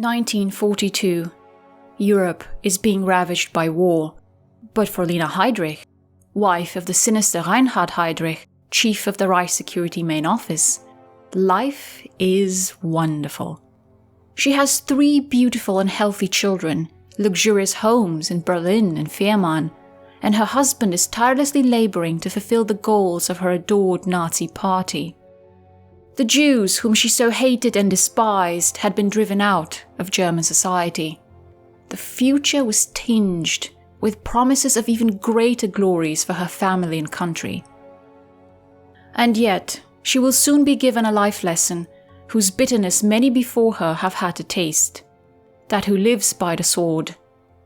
1942. Europe is being ravaged by war. But for Lina Heydrich, wife of the sinister Reinhard Heydrich, chief of the Reich security main office, life is wonderful. She has 3 beautiful and healthy children, luxurious homes in Berlin and Fehmarn, and her husband is tirelessly laboring to fulfill the goals of her adored Nazi party. The Jews, whom she so hated and despised, had been driven out of German society. The future was tinged with promises of even greater glories for her family and country. And yet, she will soon be given a life lesson whose bitterness many before her have had to taste. That who lives by the sword,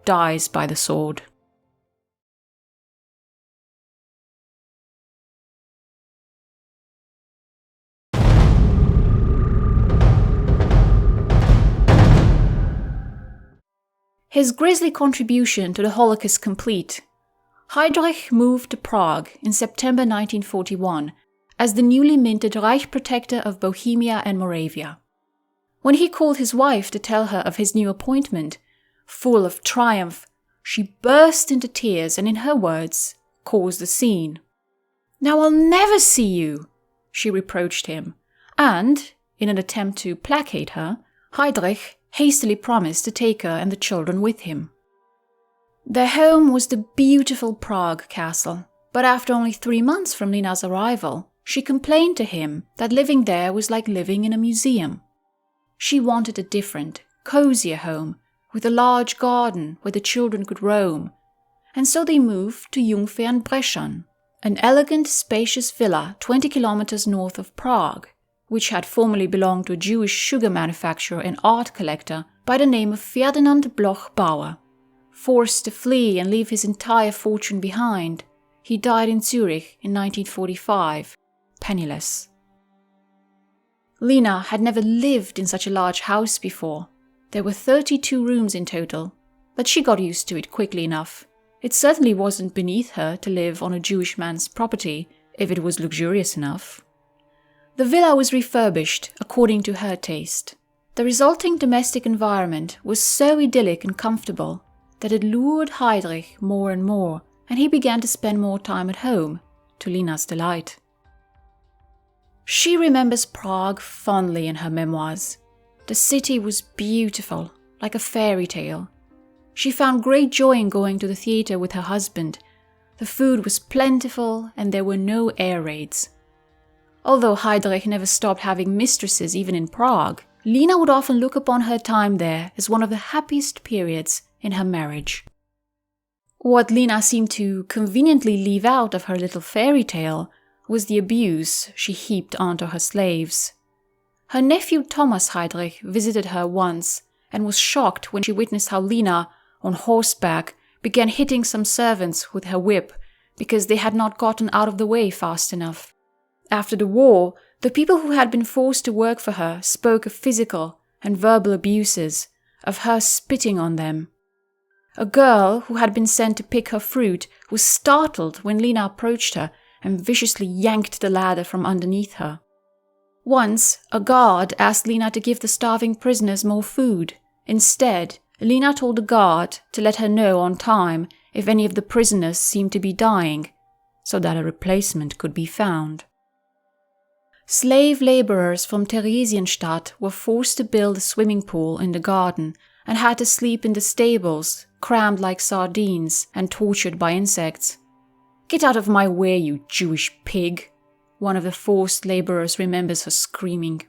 dies by the sword. His grisly contribution to the Holocaust complete, Heydrich moved to Prague in September 1941 as the newly minted Reich protector of Bohemia and Moravia. When he called his wife to tell her of his new appointment, full of triumph, she burst into tears and, in her words, caused a scene. "Now I'll never see you," she reproached him, and, in an attempt to placate her, Heydrich hastily promised to take her and the children with him. Their home was the beautiful Prague castle, but after only 3 months from Lina's arrival, she complained to him that living there was like living in a museum. She wanted a different, cozier home, with a large garden where the children could roam, and so they moved to Jungfernbreschan, an elegant, spacious villa 20 kilometers north of Prague, which had formerly belonged to a Jewish sugar manufacturer and art collector by the name of Ferdinand Bloch-Bauer. Forced to flee and leave his entire fortune behind, he died in Zurich in 1945, penniless. Lina had never lived in such a large house before. There were 32 rooms in total, but she got used to it quickly enough. It certainly wasn't beneath her to live on a Jewish man's property if it was luxurious enough. The villa was refurbished according to her taste. The resulting domestic environment was so idyllic and comfortable that it lured Heydrich more and more, and he began to spend more time at home, to Lina's delight. She remembers Prague fondly in her memoirs. The city was beautiful, like a fairy tale. She found great joy in going to the theatre with her husband. The food was plentiful and there were no air raids. Although Heydrich never stopped having mistresses even in Prague, Lina would often look upon her time there as one of the happiest periods in her marriage. What Lina seemed to conveniently leave out of her little fairy tale was the abuse she heaped onto her slaves. Her nephew Thomas Heydrich visited her once and was shocked when she witnessed how Lina, on horseback, began hitting some servants with her whip because they had not gotten out of the way fast enough. After the war, the people who had been forced to work for her spoke of physical and verbal abuses, of her spitting on them. A girl who had been sent to pick her fruit was startled when Lina approached her and viciously yanked the ladder from underneath her. Once, a guard asked Lina to give the starving prisoners more food. Instead, Lina told the guard to let her know on time if any of the prisoners seemed to be dying, so that a replacement could be found. Slave laborers from Theresienstadt were forced to build a swimming pool in the garden and had to sleep in the stables, crammed like sardines and tortured by insects. "Get out of my way, you Jewish pig," one of the forced laborers remembers her screaming.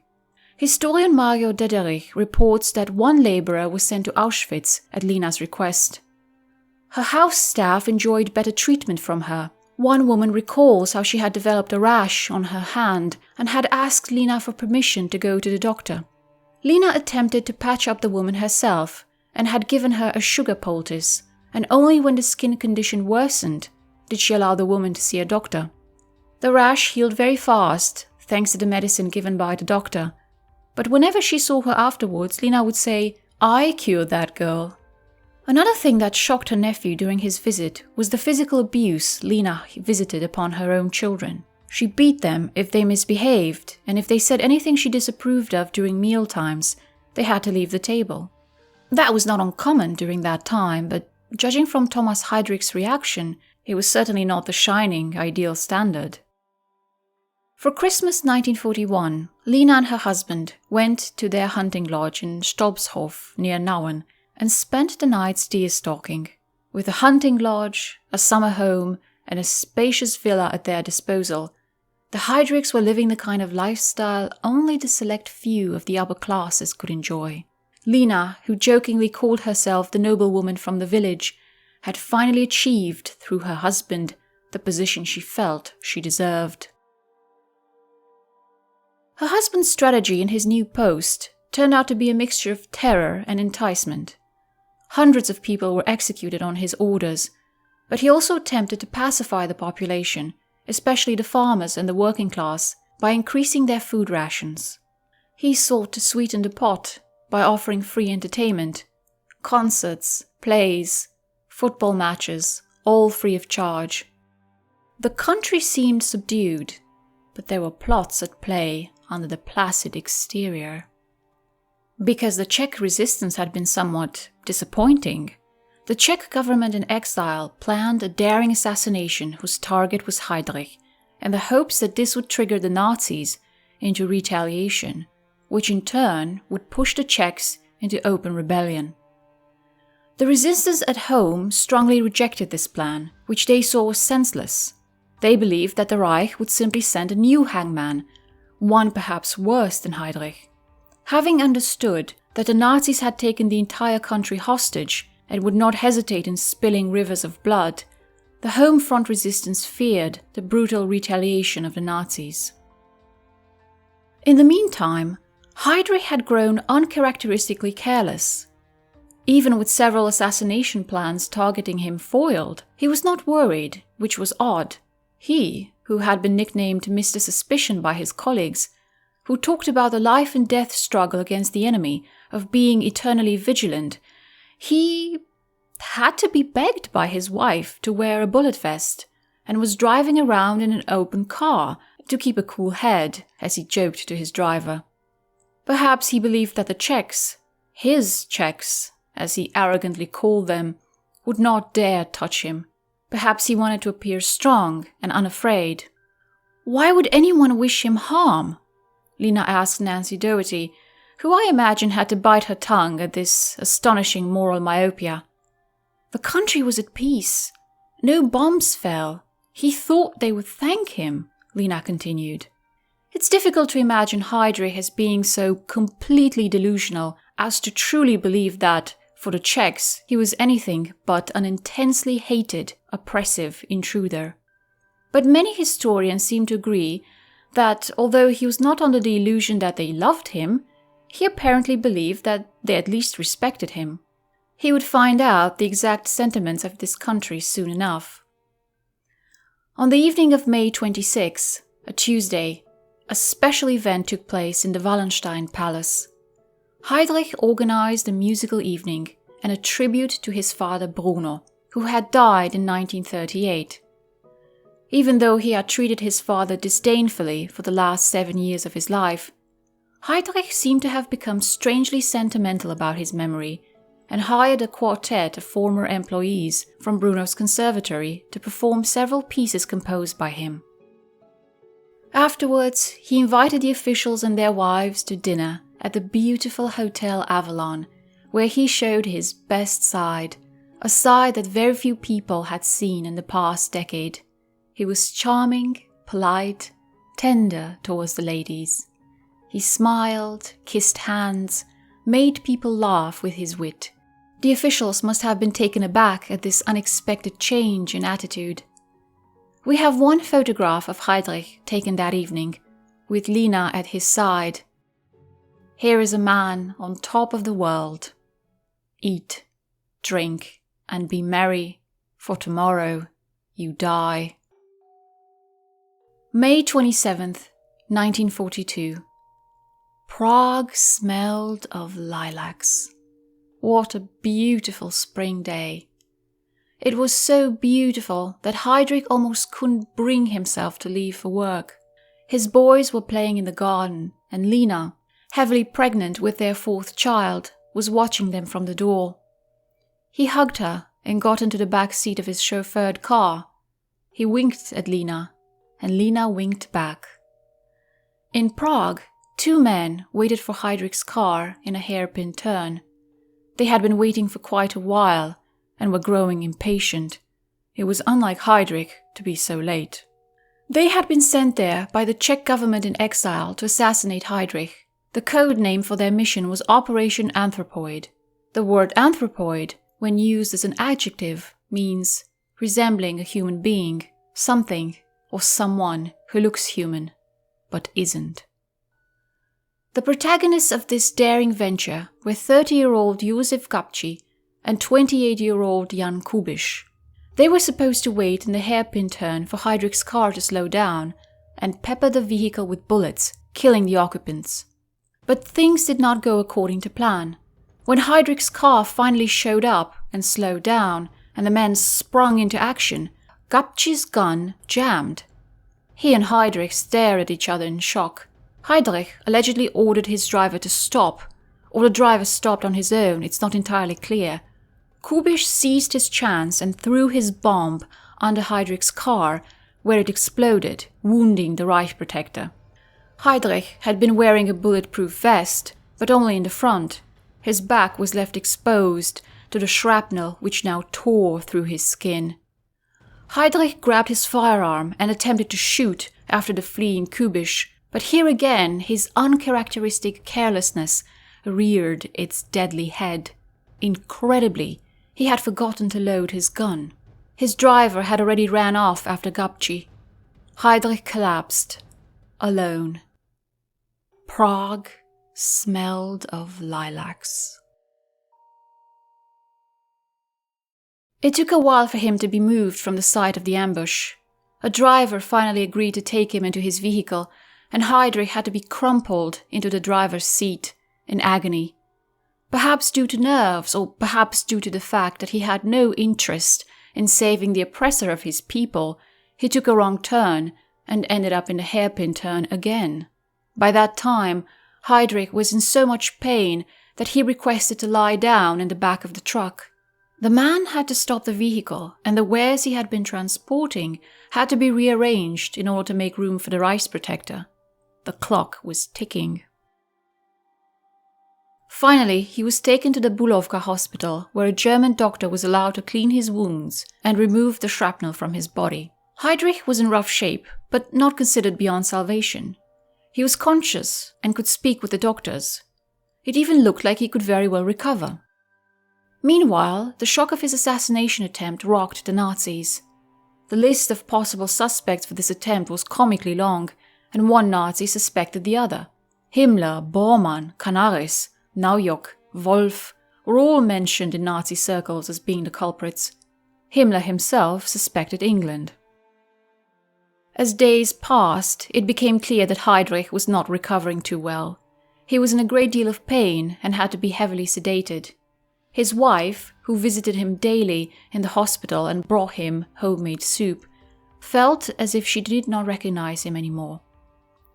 Historian Mario Dederich reports that one laborer was sent to Auschwitz at Lina's request. Her house staff enjoyed better treatment from her. One woman recalls how she had developed a rash on her hand and had asked Lina for permission to go to the doctor. Lina attempted to patch up the woman herself and had given her a sugar poultice, and only when the skin condition worsened did she allow the woman to see a doctor. The rash healed very fast, thanks to the medicine given by the doctor, but whenever she saw her afterwards, Lina would say, "I cured that girl." Another thing that shocked her nephew during his visit was the physical abuse Lina visited upon her own children. She beat them if they misbehaved, and if they said anything she disapproved of during meal times, they had to leave the table. That was not uncommon during that time, but judging from Thomas Heydrich's reaction, it was certainly not the shining ideal standard. For Christmas 1941, Lina and her husband went to their hunting lodge in Stolpshof near Nauen and spent the nights deer stalking. With a hunting lodge, a summer home, and a spacious villa at their disposal, the Heydrichs were living the kind of lifestyle only the select few of the upper classes could enjoy. Lina, who jokingly called herself the noblewoman from the village, had finally achieved, through her husband, the position she felt she deserved. Her husband's strategy in his new post turned out to be a mixture of terror and enticement. Hundreds of people were executed on his orders, but he also attempted to pacify the population, especially the farmers and the working class, by increasing their food rations. He sought to sweeten the pot by offering free entertainment, concerts, plays, football matches, all free of charge. The country seemed subdued, but there were plots at play under the placid exterior. Because the Czech resistance had been somewhat disappointing, the Czech government in exile planned a daring assassination whose target was Heydrich, in the hopes that this would trigger the Nazis into retaliation, which in turn would push the Czechs into open rebellion. The resistance at home strongly rejected this plan, which they saw was senseless. They believed that the Reich would simply send a new hangman, one perhaps worse than Heydrich. Having understood that the Nazis had taken the entire country hostage and would not hesitate in spilling rivers of blood, the home front resistance feared the brutal retaliation of the Nazis. In the meantime, Heydrich had grown uncharacteristically careless. Even with several assassination plans targeting him foiled, he was not worried, which was odd. He, who had been nicknamed Mr. Suspicion by his colleagues, who talked about the life and death struggle against the enemy, of being eternally vigilant, he had to be begged by his wife to wear a bullet vest and was driving around in an open car to keep a cool head, as he joked to his driver. Perhaps he believed that the Czechs, his Czechs, as he arrogantly called them, would not dare touch him. Perhaps he wanted to appear strong and unafraid. Why would anyone wish him harm? Lina asked Nancy Doherty, who I imagine had to bite her tongue at this astonishing moral myopia. The country was at peace. No bombs fell. He thought they would thank him, Lina continued. It's difficult to imagine Heydrich as being so completely delusional as to truly believe that, for the Czechs, he was anything but an intensely hated, oppressive intruder. But many historians seem to agree that, although he was not under the illusion that they loved him, he apparently believed that they at least respected him. He would find out the exact sentiments of this country soon enough. On the evening of May 26, a Tuesday, a special event took place in the Wallenstein Palace. Heydrich organized a musical evening and a tribute to his father Bruno, who had died in 1938. Even though he had treated his father disdainfully for the last 7 years of his life, Heydrich seemed to have become strangely sentimental about his memory and hired a quartet of former employees from Bruno's conservatory to perform several pieces composed by him. Afterwards, he invited the officials and their wives to dinner at the beautiful Hotel Avalon, where he showed his best side, a side that very few people had seen in the past decade. He was charming, polite, tender towards the ladies. He smiled, kissed hands, made people laugh with his wit. The officials must have been taken aback at this unexpected change in attitude. We have one photograph of Heydrich taken that evening, with Lina at his side. Here is a man on top of the world. Eat, drink, and be merry, for tomorrow you die. May 27th, 1942. Prague smelled of lilacs. What a beautiful spring day. It was so beautiful that Heydrich almost couldn't bring himself to leave for work. His boys were playing in the garden, and Lina, heavily pregnant with their 4th child, was watching them from the door. He hugged her and got into the back seat of his chauffeured car. He winked at Lina, and Lina winked back. In Prague, 2 men waited for Heydrich's car in a hairpin turn. They had been waiting for quite a while and were growing impatient. It was unlike Heydrich to be so late. They had been sent there by the Czech government in exile to assassinate Heydrich. The code name for their mission was Operation Anthropoid. The word anthropoid, when used as an adjective, means resembling a human being, something or someone who looks human, but isn't. The protagonists of this daring venture were 30-year-old Josef Gabci and 28-year-old Jan Kubiš. They were supposed to wait in the hairpin turn for Heydrich's car to slow down and pepper the vehicle with bullets, killing the occupants. But things did not go according to plan. When Heydrich's car finally showed up and slowed down and the men sprung into action, Gabci's gun jammed. He and Heydrich stared at each other in shock. Heydrich allegedly ordered his driver to stop, or the driver stopped on his own, it's not entirely clear. Kubiš seized his chance and threw his bomb under Heydrich's car, where it exploded, wounding the Reich protector. Heydrich had been wearing a bulletproof vest, but only in the front. His back was left exposed to the shrapnel which now tore through his skin. Heydrich grabbed his firearm and attempted to shoot after the fleeing Kubiš, but here again his uncharacteristic carelessness reared its deadly head. Incredibly, he had forgotten to load his gun. His driver had already ran off after Gabci. Heydrich collapsed, alone. Prague smelled of lilacs. It took a while for him to be moved from the site of the ambush. A driver finally agreed to take him into his vehicle, and Heydrich had to be crumpled into the driver's seat, in agony. Perhaps due to nerves, or perhaps due to the fact that he had no interest in saving the oppressor of his people, he took a wrong turn and ended up in the hairpin turn again. By that time, Heydrich was in so much pain that he requested to lie down in the back of the truck. The man had to stop the vehicle, and the wares he had been transporting had to be rearranged in order to make room for the Reich protector. The clock was ticking. Finally, he was taken to the Bulovka hospital, where a German doctor was allowed to clean his wounds and remove the shrapnel from his body. Heydrich was in rough shape, but not considered beyond salvation. He was conscious and could speak with the doctors. It even looked like he could very well recover. Meanwhile, the shock of his assassination attempt rocked the Nazis. The list of possible suspects for this attempt was comically long, and one Nazi suspected the other. Himmler, Bormann, Canaris, Naujok, Wolf were all mentioned in Nazi circles as being the culprits. Himmler himself suspected England. As days passed, it became clear that Heydrich was not recovering too well. He was in a great deal of pain and had to be heavily sedated. His wife, who visited him daily in the hospital and brought him homemade soup, felt as if she did not recognize him anymore.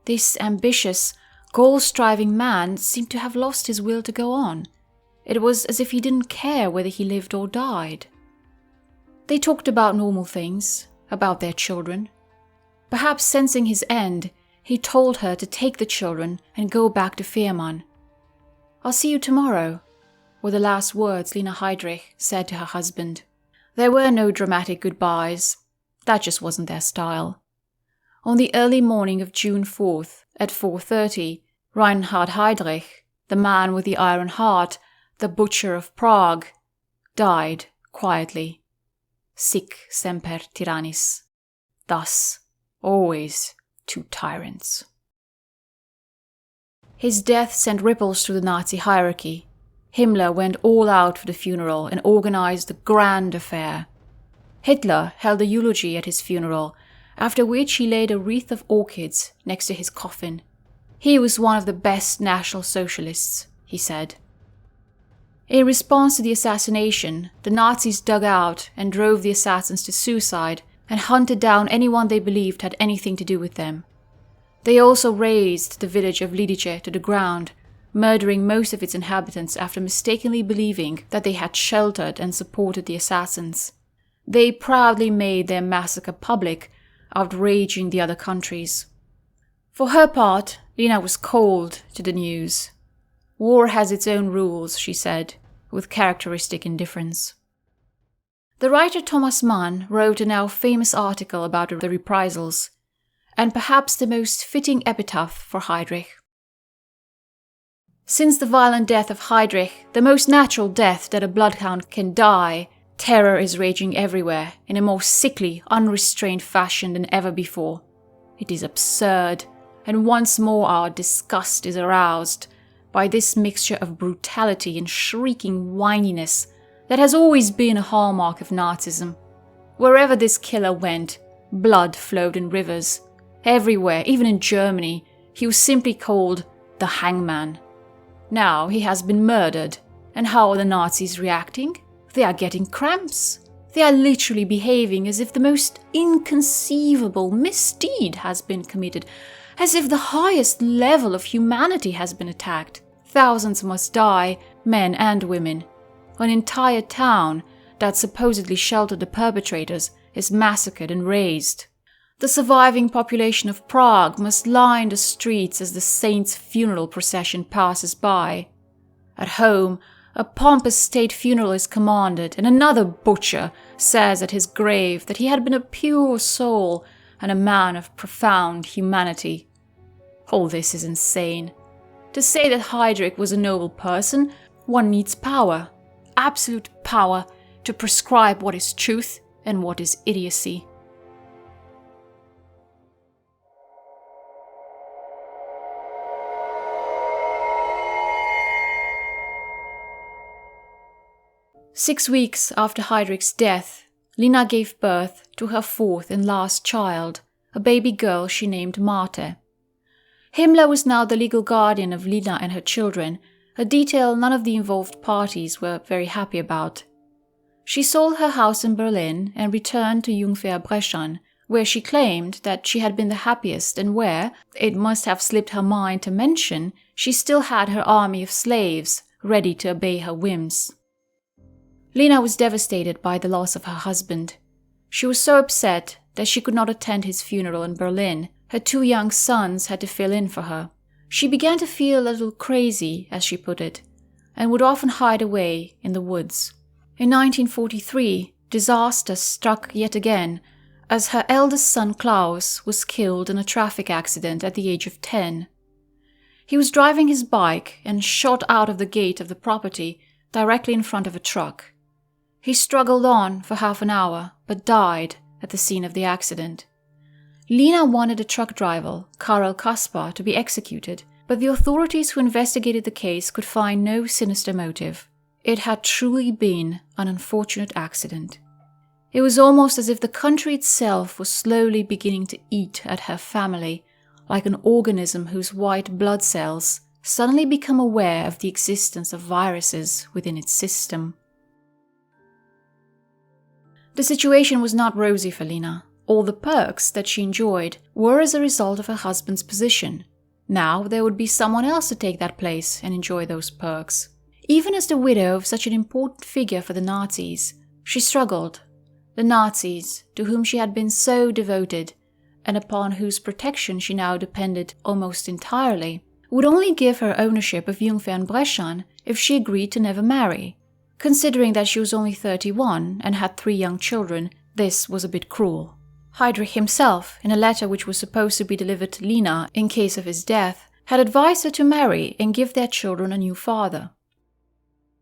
This ambitious, goal-striving man seemed to have lost his will to go on. It was as if he didn't care whether he lived or died. They talked about normal things, about their children. Perhaps sensing his end, he told her to take the children and go back to Fehmarn. "I'll see you tomorrow," were the last words Lina Heydrich said to her husband. There were no dramatic goodbyes. That just wasn't their style. On the early morning of June 4th, at 4:30, Reinhard Heydrich, the man with the iron heart, the butcher of Prague, died quietly. Sic semper tyrannis. Thus, always two tyrants. His death sent ripples through the Nazi hierarchy. Himmler went all out for the funeral and organized a grand affair. Hitler held a eulogy at his funeral, after which he laid a wreath of orchids next to his coffin. He was one of the best National Socialists, he said. In response to the assassination, the Nazis dug out and drove the assassins to suicide and hunted down anyone they believed had anything to do with them. They also razed the village of Lidice to the ground, murdering most of its inhabitants after mistakenly believing that they had sheltered and supported the assassins. They proudly made their massacre public, outraging the other countries. For her part, Lina was cold to the news. War has its own rules, she said, with characteristic indifference. The writer Thomas Mann wrote a now famous article about the reprisals, and perhaps the most fitting epitaph for Heydrich. Since the violent death of Heydrich, the most natural death that a bloodhound can die, terror is raging everywhere in a more sickly, unrestrained fashion than ever before. It is absurd, and once more our disgust is aroused by this mixture of brutality and shrieking whininess that has always been a hallmark of Nazism. Wherever this killer went, blood flowed in rivers. Everywhere, even in Germany, he was simply called the hangman. Now he has been murdered, and how are the Nazis reacting? They are getting cramps. They are literally behaving as if the most inconceivable misdeed has been committed, as if the highest level of humanity has been attacked. Thousands must die, men and women. An entire town that supposedly sheltered the perpetrators is massacred and razed. The surviving population of Prague must line the streets as the saint's funeral procession passes by. At home, a pompous state funeral is commanded, and another butcher says at his grave that he had been a pure soul and a man of profound humanity. All this is insane. To say that Heydrich was a noble person, one needs power, absolute power, to prescribe what is truth and what is idiocy. Six weeks after Heydrich's death, Lina gave birth to her fourth and last child, a baby girl she named Marte. Himmler was now the legal guardian of Lina and her children, a detail none of the involved parties were very happy about. She sold her house in Berlin and returned to Jungfernbrechen, where she claimed that she had been the happiest and where, it must have slipped her mind to mention, she still had her army of slaves ready to obey her whims. Lina was devastated by the loss of her husband. She was so upset that she could not attend his funeral in Berlin. Her two young sons had to fill in for her. She began to feel a little crazy, as she put it, and would often hide away in the woods. In 1943, disaster struck yet again, as her eldest son Klaus was killed in a traffic accident at the age of 10. He was driving his bike and shot out of the gate of the property directly in front of a truck. He struggled on for half an hour, but died at the scene of the accident. Lina wanted the truck driver, Karel Kaspar, to be executed, but the authorities who investigated the case could find no sinister motive. It had truly been an unfortunate accident. It was almost as if the country itself was slowly beginning to eat at her family, like an organism whose white blood cells suddenly become aware of the existence of viruses within its system. The situation was not rosy for Lina. All the perks that she enjoyed were as a result of her husband's position. Now there would be someone else to take that place and enjoy those perks. Even as the widow of such an important figure for the Nazis, she struggled. The Nazis, to whom she had been so devoted, and upon whose protection she now depended almost entirely, would only give her ownership of Jungfernbrechen if she agreed to never marry. Considering that she was only 31 and had 3 young children, this was a bit cruel. Heydrich himself, in a letter which was supposed to be delivered to Lina in case of his death, had advised her to marry and give their children a new father.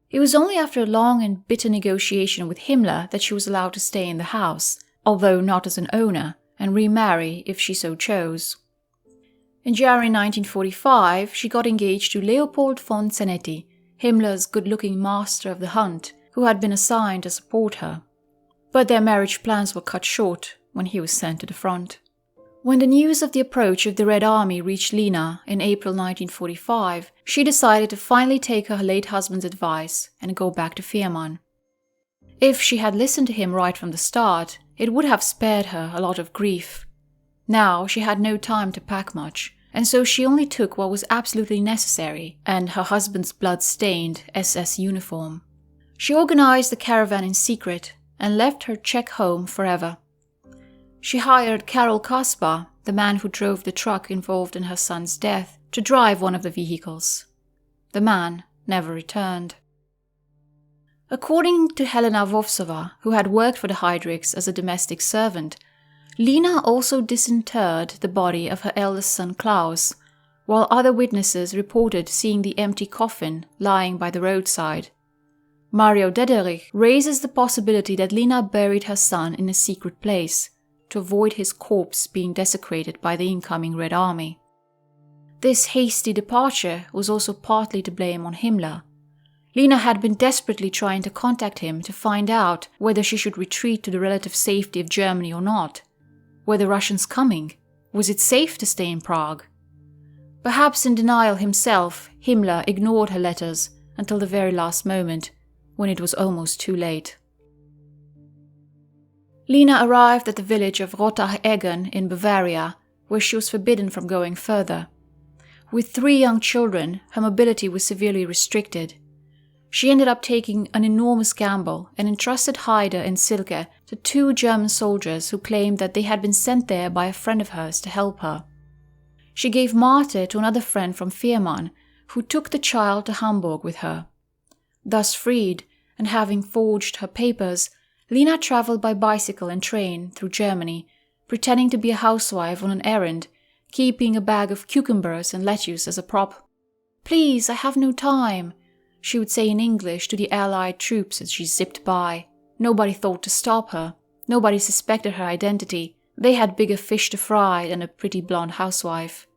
It was only after a long and bitter negotiation with Himmler that she was allowed to stay in the house, although not as an owner, and remarry if she so chose. In January 1945, she got engaged to Leopold von Zanetti, Himmler's good-looking master of the hunt, who had been assigned to support her. But their marriage plans were cut short when he was sent to the front. When the news of the approach of the Red Army reached Lina in April 1945, she decided to finally take her late husband's advice and go back to Fehmarn. If she had listened to him right from the start, it would have spared her a lot of grief. Now she had no time to pack much, and so she only took what was absolutely necessary and her husband's blood-stained SS uniform. She organized the caravan in secret and left her Czech home forever. She hired Karol Kaspar, the man who drove the truck involved in her son's death, to drive one of the vehicles. The man never returned. According to Helena Vovsova, who had worked for the Heydrichs as a domestic servant, Lina also disinterred the body of her eldest son Klaus, while other witnesses reported seeing the empty coffin lying by the roadside. Mario Dederich raises the possibility that Lina buried her son in a secret place to avoid his corpse being desecrated by the incoming Red Army. This hasty departure was also partly to blame on Himmler. Lina had been desperately trying to contact him to find out whether she should retreat to the relative safety of Germany or not. Were the Russians coming? Was it safe to stay in Prague? Perhaps in denial himself, Himmler ignored her letters until the very last moment, when it was almost too late. Lina arrived at the village of Rottach-Eggen in Bavaria, where she was forbidden from going further. With 3 young children, her mobility was severely restricted. She ended up taking an enormous gamble and entrusted Heide and Silke to 2 German soldiers who claimed that they had been sent there by a friend of hers to help her. She gave Marthe to another friend from Fehmarn, who took the child to Hamburg with her. Thus freed, and having forged her papers, Lina travelled by bicycle and train through Germany, pretending to be a housewife on an errand, keeping a bag of cucumbers and lettuce as a prop. "Please, I have no time," she would say in English to the Allied troops as she zipped by. Nobody thought to stop her. Nobody suspected her identity. They had bigger fish to fry than a pretty blonde housewife.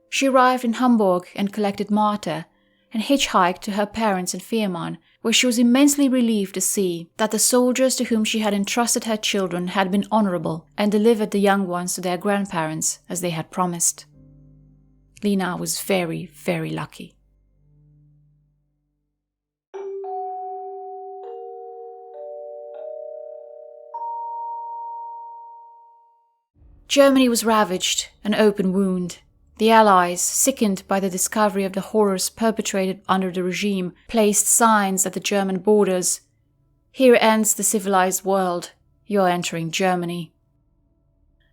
She arrived in Hamburg and collected Marthe, and hitchhiked to her parents in Fehmarn, where she was immensely relieved to see that the soldiers to whom she had entrusted her children had been honourable and delivered the young ones to their grandparents as they had promised. Lina was very, very lucky. Germany was ravaged, an open wound. The Allies, sickened by the discovery of the horrors perpetrated under the regime, placed signs at the German borders. "Here ends the civilized world. You're entering Germany."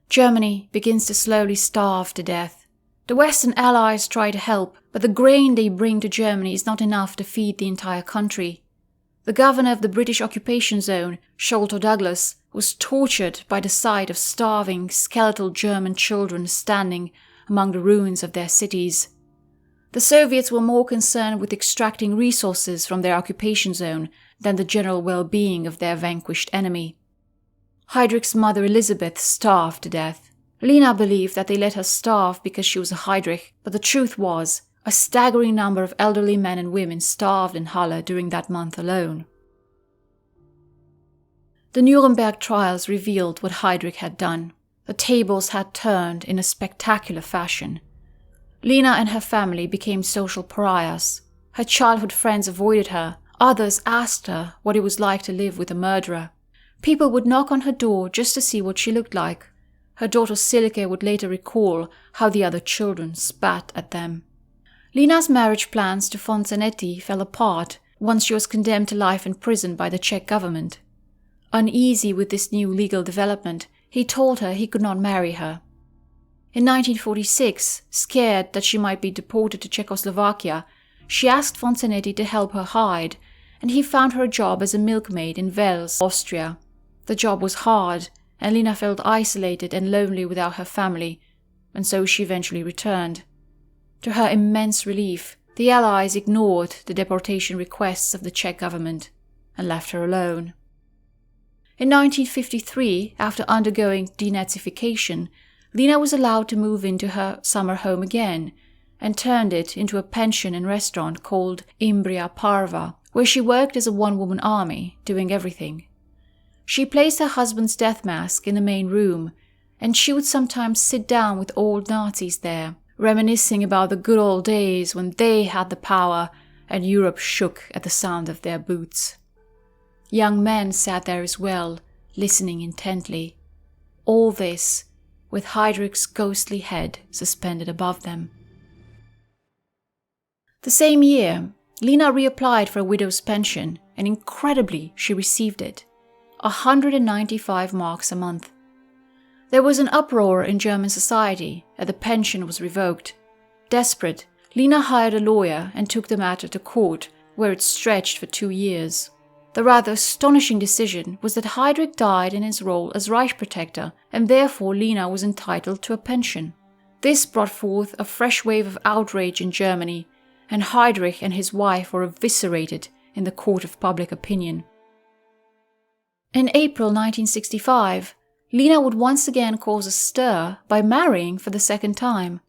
Germany begins to slowly starve to death. The Western Allies try to help, but the grain they bring to Germany is not enough to feed the entire country. The governor of the British occupation zone, Sholto Douglas, was tortured by the sight of starving, skeletal German children standing among the ruins of their cities. The Soviets were more concerned with extracting resources from their occupation zone than the general well-being of their vanquished enemy. Heydrich's mother Elizabeth starved to death. Lina believed that they let her starve because she was a Heydrich, but the truth was, a staggering number of elderly men and women starved in Halle during that month alone. The Nuremberg trials revealed what Heydrich had done. The tables had turned in a spectacular fashion. Lina and her family became social pariahs. Her childhood friends avoided her. Others asked her what it was like to live with a murderer. People would knock on her door just to see what she looked like. Her daughter Silke would later recall how the other children spat at them. Lina's marriage plans to von Zanetti fell apart once she was condemned to life in prison by the Czech government. Uneasy with this new legal development, he told her he could not marry her. In 1946, scared that she might be deported to Czechoslovakia, she asked von Zanetti to help her hide, and he found her a job as a milkmaid in Wels, Austria. The job was hard, and Lina felt isolated and lonely without her family, and so she eventually returned. To her immense relief, the Allies ignored the deportation requests of the Czech government and left her alone. In 1953, after undergoing denazification, Lina was allowed to move into her summer home again and turned it into a pension and restaurant called Imbria Parva, where she worked as a one-woman army, doing everything. She placed her husband's death mask in the main room, and she would sometimes sit down with old Nazis there, reminiscing about the good old days when they had the power and Europe shook at the sound of their boots. Young men sat there as well, listening intently. All this with Heydrich's ghostly head suspended above them. The same year, Lina reapplied for a widow's pension, and incredibly, she received it. 195 marks a month. There was an uproar in German society as the pension was revoked. Desperate, Lina hired a lawyer and took the matter to court, where it stretched for 2 years. The rather astonishing decision was that Heydrich died in his role as Reich protector, and therefore Lina was entitled to a pension. This brought forth a fresh wave of outrage in Germany, and Heydrich and his wife were eviscerated in the court of public opinion. In April 1965, Lina would once again cause a stir by marrying for the second time.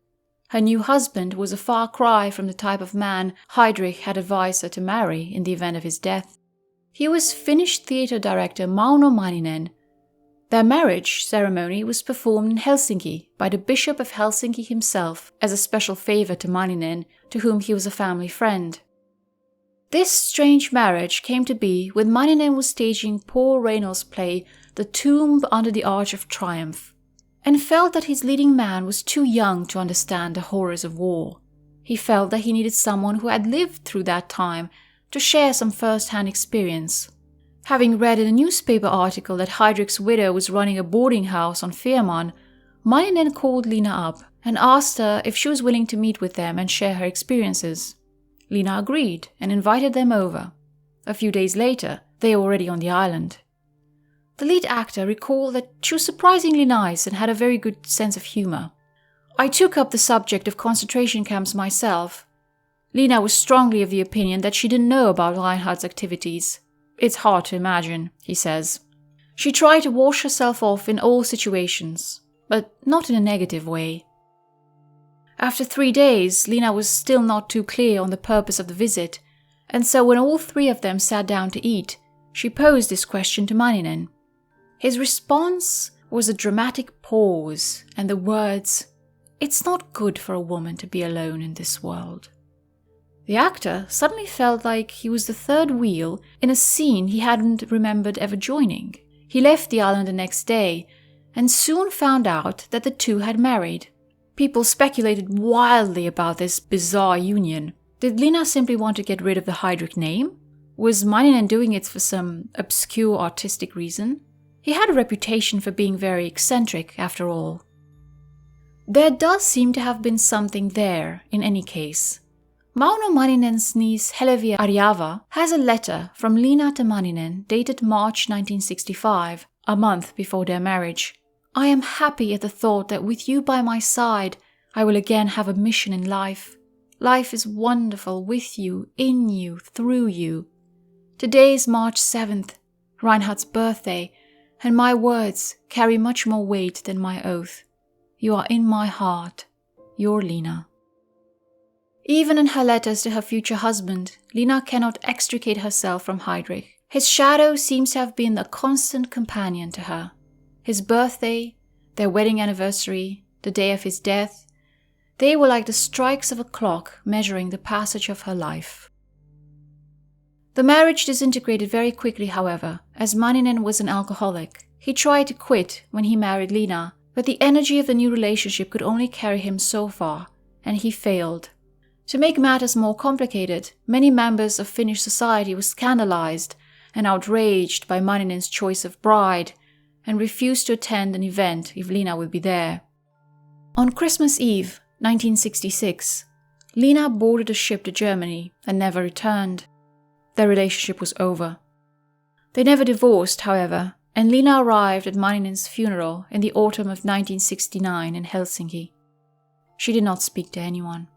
Her new husband was a far cry from the type of man Heydrich had advised her to marry in the event of his death. He was Finnish theatre director Mauno Manninen. Their marriage ceremony was performed in Helsinki by the Bishop of Helsinki himself as a special favour to Manninen, to whom he was a family friend. This strange marriage came to be when Manninen was staging Paul Reynolds' play The Tomb Under the Arch of Triumph, and felt that his leading man was too young to understand the horrors of war. He felt that he needed someone who had lived through that time to share some first-hand experience. Having read in a newspaper article that Heydrich's widow was running a boarding house on Fehmarn, Manninen called Lina up and asked her if she was willing to meet with them and share her experiences. Lina agreed and invited them over. A few days later, they were already on the island. The lead actor recalled that she was surprisingly nice and had a very good sense of humor. I took up the subject of concentration camps myself. Lina was strongly of the opinion that she didn't know about Reinhard's activities. It's hard to imagine, he says. She tried to wash herself off in all situations, but not in a negative way. After 3 days, Lina was still not too clear on the purpose of the visit, and so when all 3 of them sat down to eat, she posed this question to Manninen. His response was a dramatic pause and the words, "It's not good for a woman to be alone in this world." The actor suddenly felt like he was the third wheel in a scene he hadn't remembered ever joining. He left the island the next day and soon found out that the two had married. People speculated wildly about this bizarre union. Did Lina simply want to get rid of the Heydrich name? Was Manninen doing it for some obscure artistic reason? He had a reputation for being very eccentric, after all. There does seem to have been something there, in any case. Mauno Manninen's niece Helevia Arjava has a letter from Lina to Manninen dated March 1965, a month before their marriage. "I am happy at the thought that with you by my side, I will again have a mission in life. Life is wonderful with you, in you, through you. Today is March 7th, Reinhard's birthday, and my words carry much more weight than my oath. You are in my heart, your Lina." Even in her letters to her future husband, Lina cannot extricate herself from Heydrich. His shadow seems to have been a constant companion to her. His birthday, their wedding anniversary, the day of his death, they were like the strikes of a clock measuring the passage of her life. The marriage disintegrated very quickly, however, as Manninen was an alcoholic. He tried to quit when he married Lina, but the energy of the new relationship could only carry him so far, and he failed. To make matters more complicated, many members of Finnish society were scandalized and outraged by Manninen's choice of bride, and refused to attend an event if Lina would be there. On Christmas Eve, 1966, Lina boarded a ship to Germany and never returned. Their relationship was over. They never divorced, however, and Lina arrived at Manninen's funeral in the autumn of 1969 in Helsinki. She did not speak to anyone.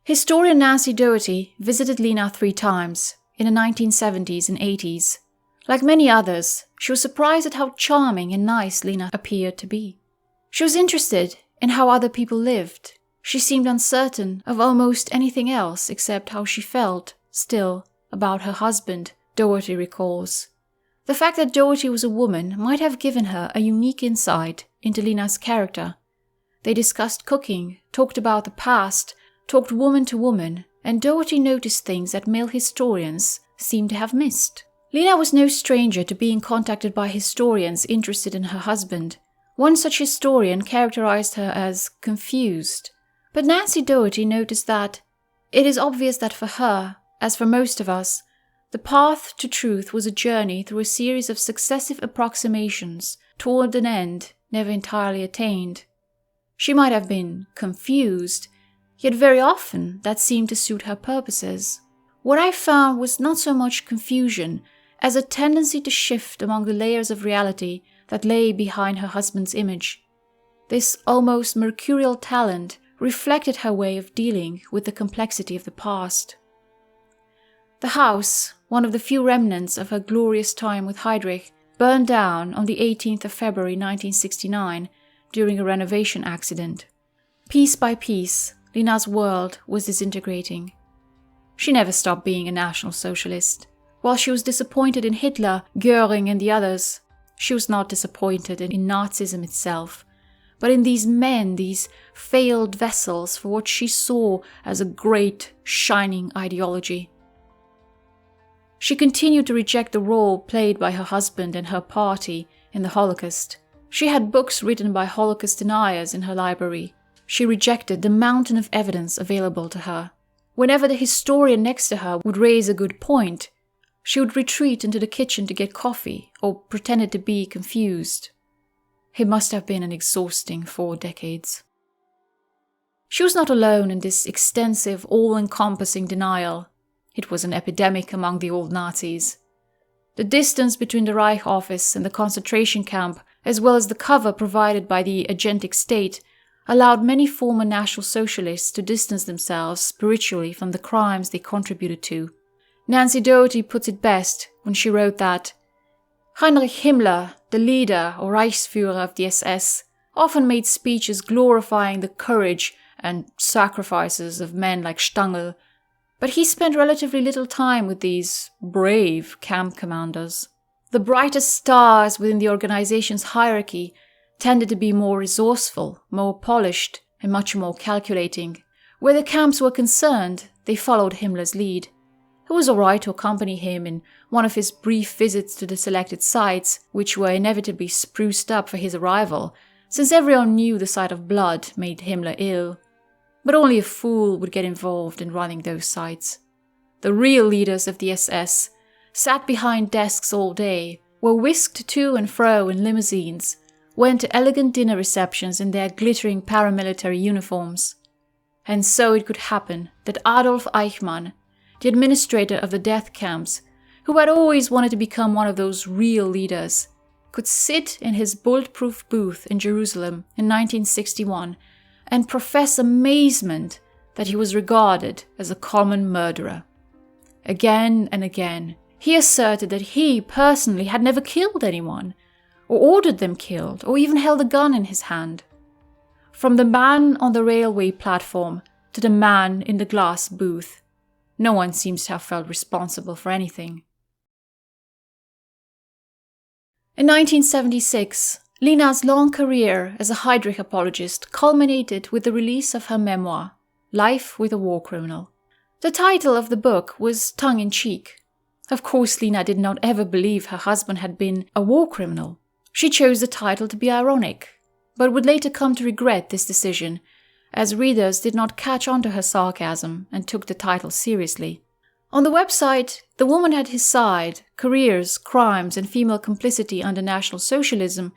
Historian Nancy Doherty visited Lina 3 times, in the 1970s and 80s. Like many others, she was surprised at how charming and nice Lina appeared to be. She was interested in how other people lived. She seemed uncertain of almost anything else except how she felt, still, about her husband, Doherty recalls. The fact that Doherty was a woman might have given her a unique insight into Lina's character. They discussed cooking, talked about the past, talked woman to woman, and Doherty noticed things that male historians seem to have missed. Lina was no stranger to being contacted by historians interested in her husband. One such historian characterized her as confused. But Nancy Doherty noticed that it is obvious that for her, as for most of us, the path to truth was a journey through a series of successive approximations toward an end never entirely attained. She might have been confused, yet very often that seemed to suit her purposes. What I found was not so much confusion as a tendency to shift among the layers of reality that lay behind her husband's image. This almost mercurial talent reflected her way of dealing with the complexity of the past. The house, one of the few remnants of her glorious time with Heydrich, burned down on the 18th of February 1969 during a renovation accident. Piece by piece, Lina's world was disintegrating. She never stopped being a National Socialist. While she was disappointed in Hitler, Göring and the others, she was not disappointed in Nazism itself, but in these men, these failed vessels for what she saw as a great, shining ideology. She continued to reject the role played by her husband and her party in the Holocaust. She had books written by Holocaust deniers in her library. She rejected the mountain of evidence available to her. Whenever the historian next to her would raise a good point, she would retreat into the kitchen to get coffee or pretended to be confused. It must have been an exhausting 4 decades. She was not alone in this extensive, all-encompassing denial. It was an epidemic among the old Nazis. The distance between the Reich office and the concentration camp, as well as the cover provided by the agentic state, allowed many former National Socialists to distance themselves spiritually from the crimes they contributed to. Nancy Doherty puts it best when she wrote that Heinrich Himmler, the leader or Reichsführer of the SS, often made speeches glorifying the courage and sacrifices of men like Stangl, but he spent relatively little time with these brave camp commanders. The brightest stars within the organization's hierarchy tended to be more resourceful, more polished, and much more calculating. Where the camps were concerned, they followed Himmler's lead. It was all right to accompany him in one of his brief visits to the selected sites, which were inevitably spruced up for his arrival, since everyone knew the sight of blood made Himmler ill. But only a fool would get involved in running those sites. The real leaders of the SS sat behind desks all day, were whisked to and fro in limousines, went to elegant dinner receptions in their glittering paramilitary uniforms. And so it could happen that Adolf Eichmann, the administrator of the death camps, who had always wanted to become one of those real leaders, could sit in his bulletproof booth in Jerusalem in 1961 and profess amazement that he was regarded as a common murderer. Again and again, he asserted that he personally had never killed anyone, or ordered them killed, or even held a gun in his hand. From the man on the railway platform to the man in the glass booth, no one seems to have felt responsible for anything. In 1976, Lina's long career as a Heydrich apologist culminated with the release of her memoir, Life with a War Criminal. The title of the book was tongue-in-cheek. Of course, Lina did not ever believe her husband had been a war criminal. She chose the title to be ironic, but would later come to regret this decision, as readers did not catch on to her sarcasm and took the title seriously. On the website, The Woman at His Side, Careers, Crimes and Female Complicity Under National Socialism,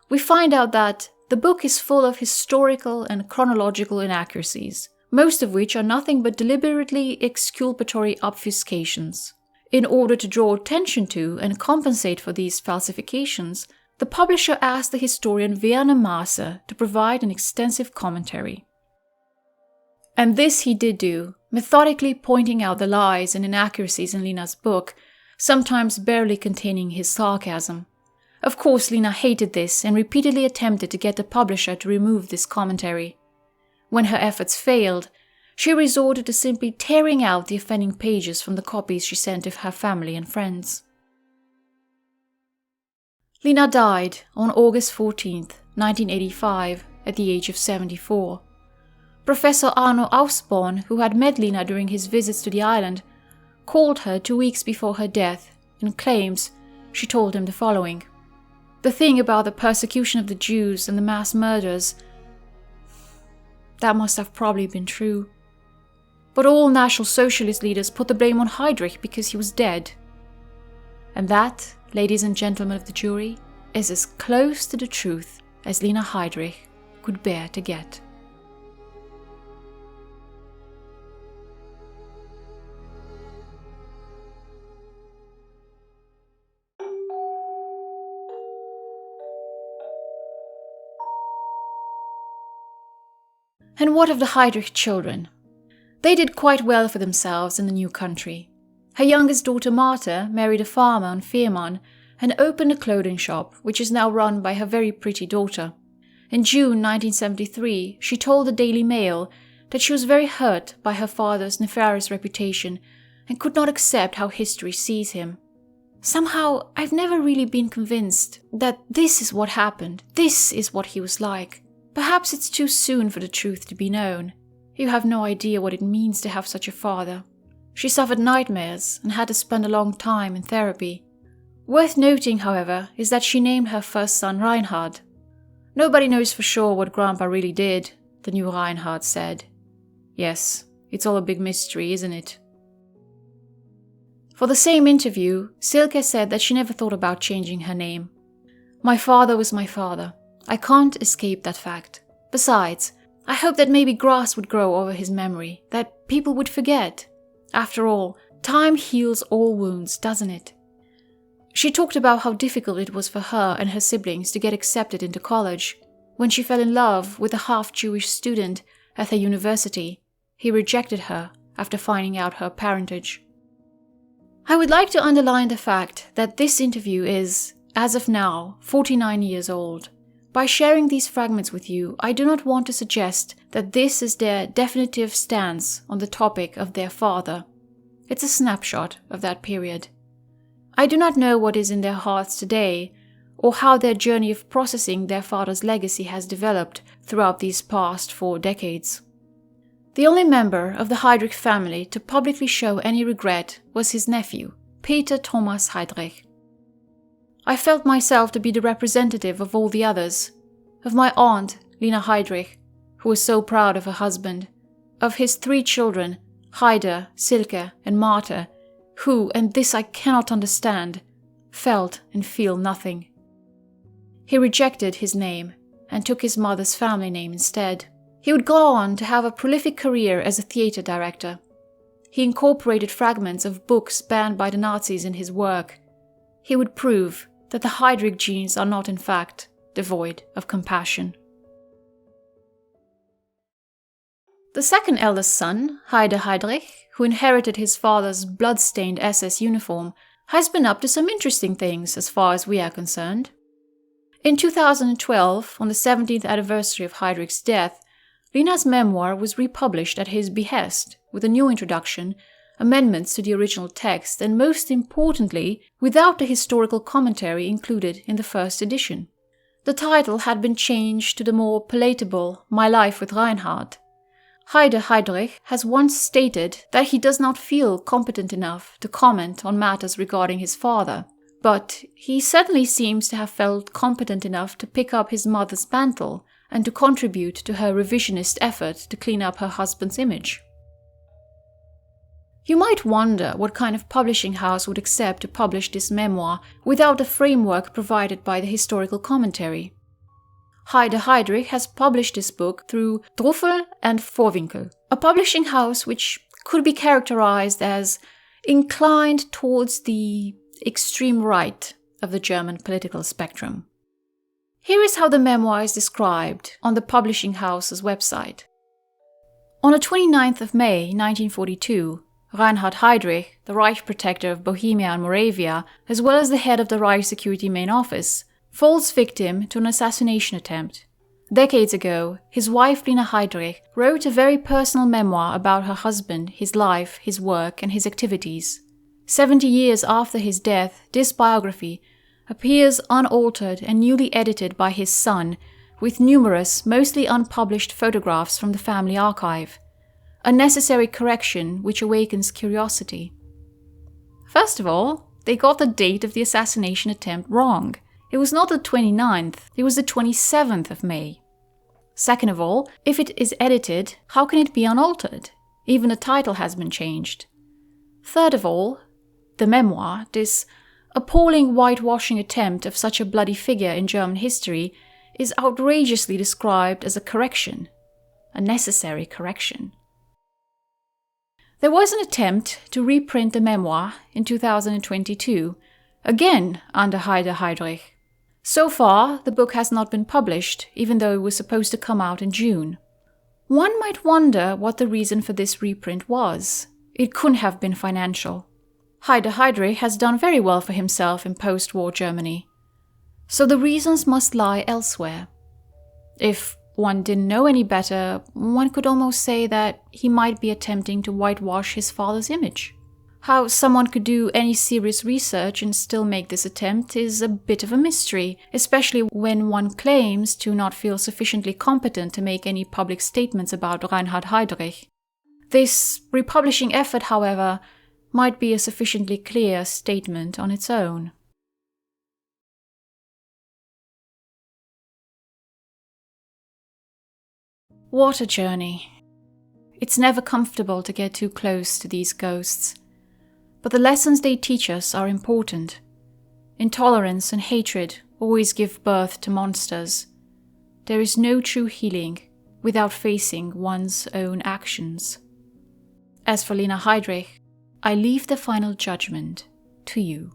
we find out that the book is full of historical and chronological inaccuracies, most of which are nothing but deliberately exculpatory obfuscations. In order to draw attention to and compensate for these falsifications, the publisher asked the historian Werner Maasse to provide an extensive commentary. And this he did do, methodically pointing out the lies and inaccuracies in Lina's book, sometimes barely containing his sarcasm. Of course, Lina hated this and repeatedly attempted to get the publisher to remove this commentary. When her efforts failed, she resorted to simply tearing out the offending pages from the copies she sent to her family and friends. Lina died on August 14, 1985, at the age of 74. Professor Arno Ausborn, who had met Lina during his visits to the island, called her 2 weeks before her death and claims she told him the following. The thing about the persecution of the Jews and the mass murders, that must have probably been true. But all National Socialist leaders put the blame on Heydrich because he was dead. And that, ladies and gentlemen of the jury, is as close to the truth as Lina Heydrich could bear to get. And what of the Heydrich children? They did quite well for themselves in the new country. Her youngest daughter Martha married a farmer on Fehmarn and opened a clothing shop, which is now run by her very pretty daughter. In June 1973, she told the Daily Mail that she was very hurt by her father's nefarious reputation and could not accept how history sees him. Somehow, I've never really been convinced that this is what happened, this is what he was like. Perhaps it's too soon for the truth to be known. You have no idea what it means to have such a father. She suffered nightmares and had to spend a long time in therapy. Worth noting, however, is that she named her first son Reinhard. Nobody knows for sure what Grandpa really did, the new Reinhard said. Yes, it's all a big mystery, isn't it? For the same interview, Silke said that she never thought about changing her name. My father was my father. I can't escape that fact. Besides, I hope that maybe grass would grow over his memory, that people would forget. After all, time heals all wounds, doesn't it? She talked about how difficult it was for her and her siblings to get accepted into college. When she fell in love with a half-Jewish student at her university, he rejected her after finding out her parentage. I would like to underline the fact that this interview is, as of now, 49 years old. By sharing these fragments with you, I do not want to suggest that this is their definitive stance on the topic of their father. It's a snapshot of that period. I do not know what is in their hearts today, or how their journey of processing their father's legacy has developed throughout these past 4 decades. The only member of the Heydrich family to publicly show any regret was his nephew, Peter Thomas Heydrich. I felt myself to be the representative of all the others, of my aunt, Lina Heydrich, who was so proud of her husband, of his 3 children, Heide, Silke, and Martha, who, and this I cannot understand, felt and feel nothing. He rejected his name and took his mother's family name instead. He would go on to have a prolific career as a theatre director. He incorporated fragments of books banned by the Nazis in his work. He would prove that the Heydrich genes are not in fact devoid of compassion. The second eldest son, Heide Heydrich, who inherited his father's blood-stained SS uniform, has been up to some interesting things as far as we are concerned. In 2012, on the 17th anniversary of Heydrich's death, Lina's memoir was republished at his behest, with a new introduction, amendments to the original text, and most importantly, without the historical commentary included in the first edition. The title had been changed to the more palatable My Life with Reinhard. Heide Heydrich has once stated that he does not feel competent enough to comment on matters regarding his father, but he certainly seems to have felt competent enough to pick up his mother's mantle and to contribute to her revisionist effort to clean up her husband's image. You might wonder what kind of publishing house would accept to publish this memoir without the framework provided by the historical commentary. Heide Heydrich has published this book through Druffel and Vorwinkel, a publishing house which could be characterized as inclined towards the extreme right of the German political spectrum. Here is how the memoir is described on the publishing house's website. On the 29th of May 1942, Reinhard Heydrich, the Reich protector of Bohemia and Moravia, as well as the head of the Reich Security Main Office, falls victim to an assassination attempt. Decades ago, his wife Lina Heydrich wrote a very personal memoir about her husband, his life, his work, and his activities. 70 years after his death, this biography appears unaltered and newly edited by his son, with numerous, mostly unpublished photographs from the family archive, a necessary correction which awakens curiosity. First of all, they got the date of the assassination attempt wrong. It was not the 29th, it was the 27th of May. Second of all, if it is edited, how can it be unaltered? Even the title has been changed. Third of all, the memoir, this appalling whitewashing attempt of such a bloody figure in German history, is outrageously described as a correction, a necessary correction. There was an attempt to reprint the memoir in 2022, again under Reinhard Heydrich. So far, the book has not been published, even though it was supposed to come out in June. One might wonder what the reason for this reprint was. It couldn't have been financial. Reinhard Heydrich has done very well for himself in post-war Germany. So the reasons must lie elsewhere. If one didn't know any better, one could almost say that he might be attempting to whitewash his father's image. How someone could do any serious research and still make this attempt is a bit of a mystery, especially when one claims to not feel sufficiently competent to make any public statements about Reinhard Heydrich. This republishing effort, however, might be a sufficiently clear statement on its own. Water journey. It's never comfortable to get too close to these ghosts, but the lessons they teach us are important. Intolerance and hatred always give birth to monsters. There is no true healing without facing one's own actions. As for Lina Heydrich, I leave the final judgment to you.